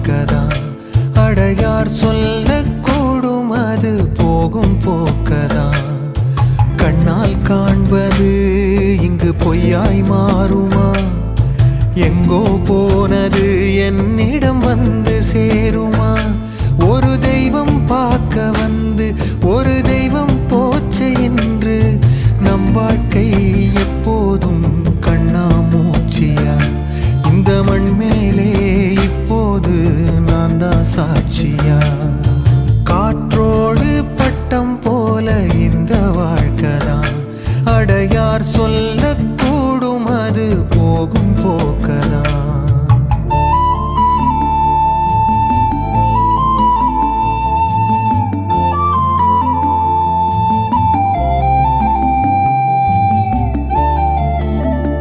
வாழ்க்கைதான். அடையார் சொல்லக்கூடும் அது போகும் போக்கதான். கண்ணால் காண்பது இங்கு பொய்யாய் மாறுமா? எங்கோ போனது என்னிடம் வந்து சேருமா? ஒரு தெய்வம் பார்க்க வந்து ஒரு தெய்வம் போச்சு என்று நம் வாழ்க்கை எப்போதும் கண்ணாமூச்சியா? இந்த மண் மேலே இப்போது நான் தான் சாட்சியா? காற்றோடு பட்டம் போல இந்த வாழ்க்கைதான். அடையார் சொல்லக்கூடும் அது போகும் போ